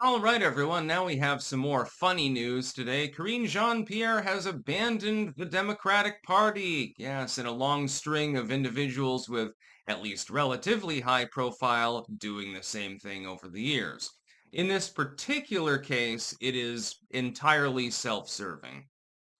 All right, everyone. Now we have some more funny news today. Karine Jean-Pierre has abandoned the Democratic Party. Yes, in a long string of individuals with at least relatively high profile doing the same thing over the years. In this particular case, it is entirely self-serving.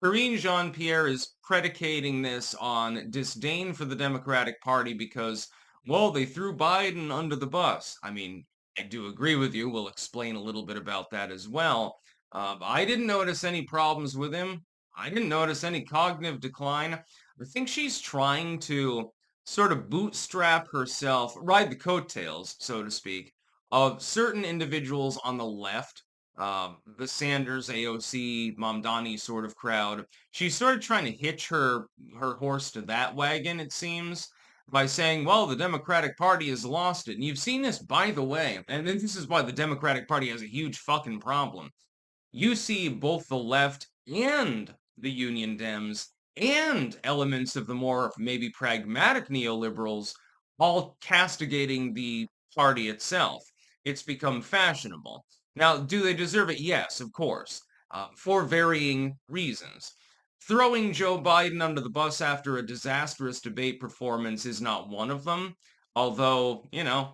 Karine Jean-Pierre is predicating this on disdain for the Democratic Party because, well, they threw Biden under the bus. I mean, I do agree with you. We'll explain a little bit about that as well. I didn't notice any problems with him. I didn't notice any cognitive decline. I think she's trying to sort of bootstrap herself, ride the coattails, so to speak, of certain individuals on the left, the Sanders, AOC, Mamdani sort of crowd. She's sort of trying to hitch her horse to that wagon, it seems, by saying, well, the Democratic Party has lost it. And you've seen this, by the way, and this is why the Democratic Party has a huge fucking problem. You see both the left and the Union Dems and elements of the more maybe pragmatic neoliberals all castigating the party itself. It's become fashionable. Now, do they deserve it? Yes, of course, for varying reasons. Throwing Joe Biden under the bus after a disastrous debate performance is not one of them. Although,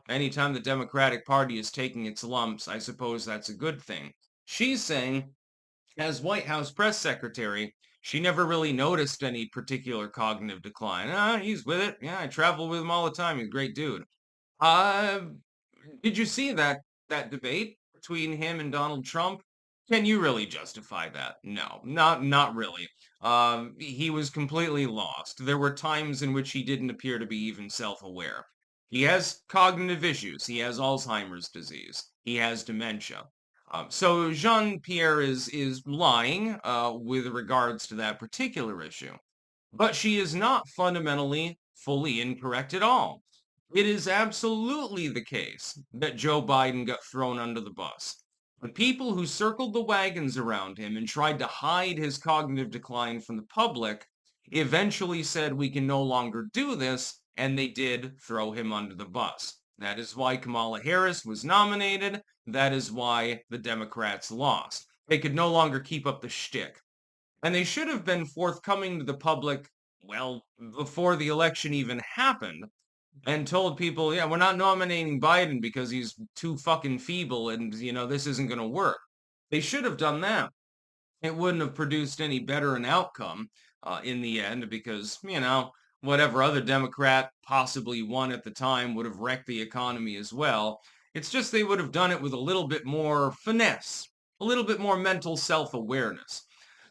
anytime the Democratic Party is taking its lumps, I suppose that's a good thing. She's saying, as White House press secretary, she never really noticed any particular cognitive decline. He's with it. Yeah, I travel with him all the time. He's a great dude. Uh, did you see that debate between him and Donald Trump? Can you really justify that? No, not really. He was completely lost. There were times in which he didn't appear to be even self-aware. He has cognitive issues. He has Alzheimer's disease. He has dementia. So Jean-Pierre is lying with regards to that particular issue. But she is not fundamentally fully incorrect at all. It is absolutely the case that Joe Biden got thrown under the bus. The people who circled the wagons around him and tried to hide his cognitive decline from the public eventually said we can no longer do this, and they did throw him under the bus. That is why Kamala Harris was nominated. That is why the Democrats lost. They could no longer keep up the shtick. And they should have been forthcoming to the public, well, before the election even happened, and told people, yeah, we're not nominating Biden because he's too fucking feeble and, this isn't going to work. They should have done that. It wouldn't have produced any better an outcome in the end because, whatever other Democrat possibly won at the time would have wrecked the economy as well. It's just they would have done it with a little bit more finesse, a little bit more mental self-awareness.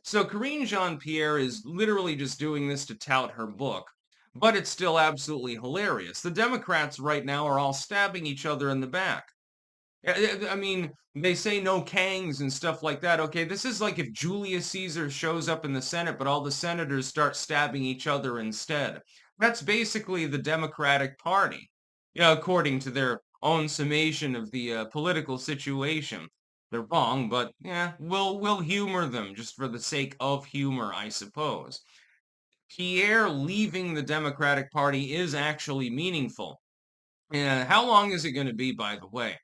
So Karine Jean-Pierre is literally just doing this to tout her book, but it's still absolutely hilarious. The Democrats right now are all stabbing each other in the back. I mean, they say no Kangs and stuff like that. Okay, this is like if Julius Caesar shows up in the Senate, but all the senators start stabbing each other instead. That's basically the Democratic Party, according to their own summation of the political situation. They're wrong, but yeah, we'll humor them just for the sake of humor, I suppose. Pierre leaving the Democratic Party is actually meaningful. And how long is it going to be, by the way?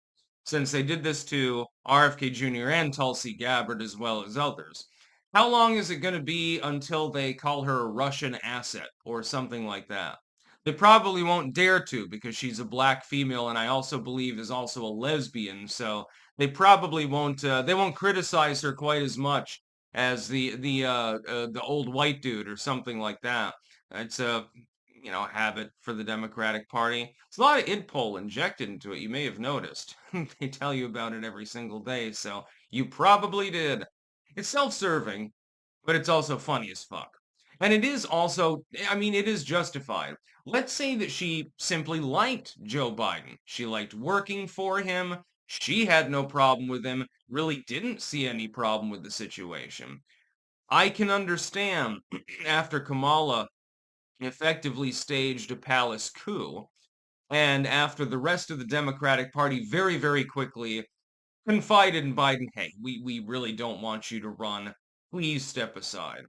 Since they did this to RFK Jr. and Tulsi Gabbard as well as others. How long is it going to be until they call her a Russian asset or something like that? They probably won't dare to because she's a black female and I also believe is also a lesbian. So they probably won't. They won't criticize her quite as much as the old white dude or something like that. It's a habit for the Democratic Party. It's a lot of id poll injected into it. You may have noticed. They tell you about it every single day, so you probably did. It's self-serving, but it's also funny as fuck. And it is also, I mean, it is justified. Let's say that she simply liked Joe Biden. She liked working for him. She had no problem with him, really didn't see any problem with the situation. I can understand after Kamala effectively staged a palace coup, and after the rest of the Democratic Party very, very quickly confided in Biden, hey, we really don't want you to run. Please step aside.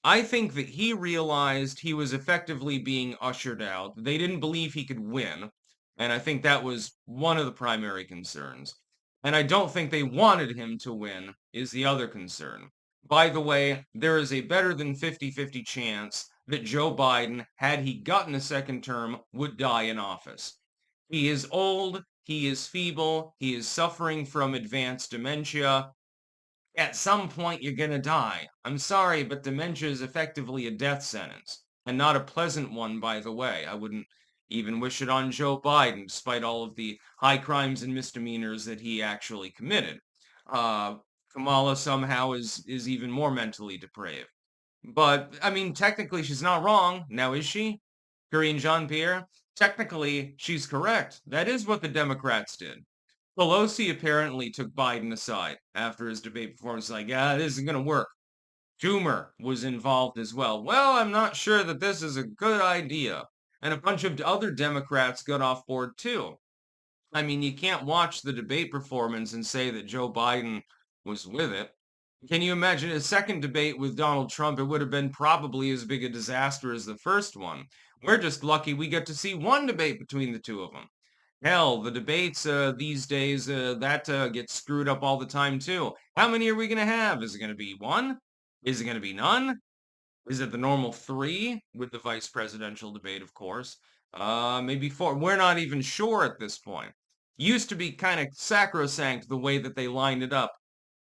I think that he realized he was effectively being ushered out. They didn't believe he could win, and I think that was one of the primary concerns. And I don't think they wanted him to win is the other concern. By the way, there is a better than 50-50 chance that Joe Biden, had he gotten a second term, would die in office. He is old, he is feeble, he is suffering from advanced dementia. At some point, you're gonna die. I'm sorry, but dementia is effectively a death sentence, and not a pleasant one, by the way. I wouldn't even wish it on Joe Biden, despite all of the high crimes and misdemeanors that he actually committed. Uh, Kamala somehow is even more mentally depraved. But I mean, technically, she's not wrong. Now, is she? Karine Jean-Pierre? Technically, she's correct. That is what the Democrats did. Pelosi apparently took Biden aside after his debate performance, like, this isn't going to work. Schumer was involved as well. Well, I'm not sure that this is a good idea. And a bunch of other Democrats got off board too. I mean, you can't watch the debate performance and say that Joe Biden was with it. Can you imagine a second debate with Donald Trump? It would have been probably as big a disaster as the first one. We're just lucky we get to see one debate between the two of them. Hell, the debates these days, that gets screwed up all the time too. How many are we going to have? Is it going to be one? Is it going to be none? Is it the normal three with the vice presidential debate, of course? Maybe four. We're not even sure at this point. Used to be kind of sacrosanct the way that they lined it up.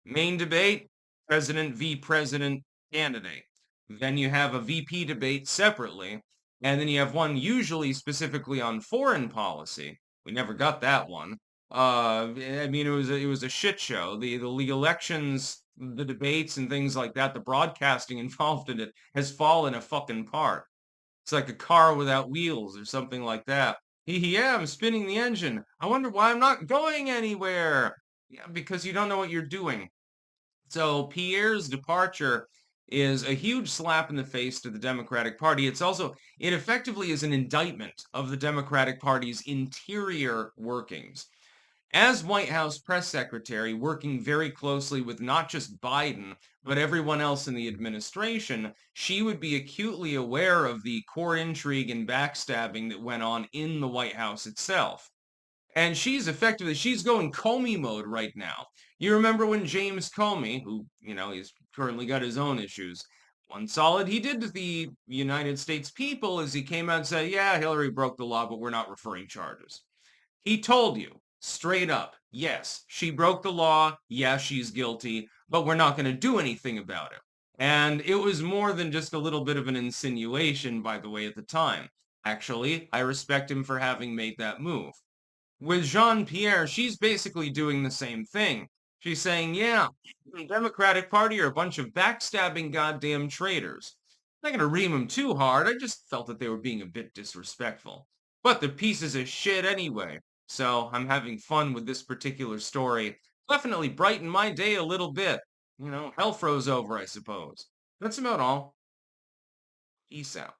Main debate, president v. president candidate. Then you have a VP debate separately, and then you have one usually specifically on foreign policy. We never got that one. I mean, it was a shit show. The elections, the debates, and things like that. The broadcasting involved in it has fallen a fucking apart. It's like a car without wheels or something like that. Yeah, I'm spinning the engine. I wonder why I'm not going anywhere. Yeah, because you don't know what you're doing. So Pierre's departure is a huge slap in the face to the Democratic Party. It effectively is an indictment of the Democratic Party's interior workings. As White House press secretary, working very closely with not just Biden, but everyone else in the administration, she would be acutely aware of the core intrigue and backstabbing that went on in the White House itself. And she's going Comey mode right now. You remember when James Comey, who, he's currently got his own issues, one solid he did to the United States people is he came out and said, yeah, Hillary broke the law, but we're not referring charges. He told you straight up, yes, she broke the law. Yes, she's guilty, but we're not going to do anything about it. And it was more than just a little bit of an insinuation, by the way, at the time. Actually, I respect him for having made that move. With Jean-Pierre, she's basically doing the same thing. She's saying, yeah, the Democratic Party are a bunch of backstabbing goddamn traitors. I'm not going to ream them too hard. I just felt that they were being a bit disrespectful. But the pieces of shit anyway. So I'm having fun with this particular story. Definitely brightened my day a little bit. Hell froze over, I suppose. That's about all. Peace out.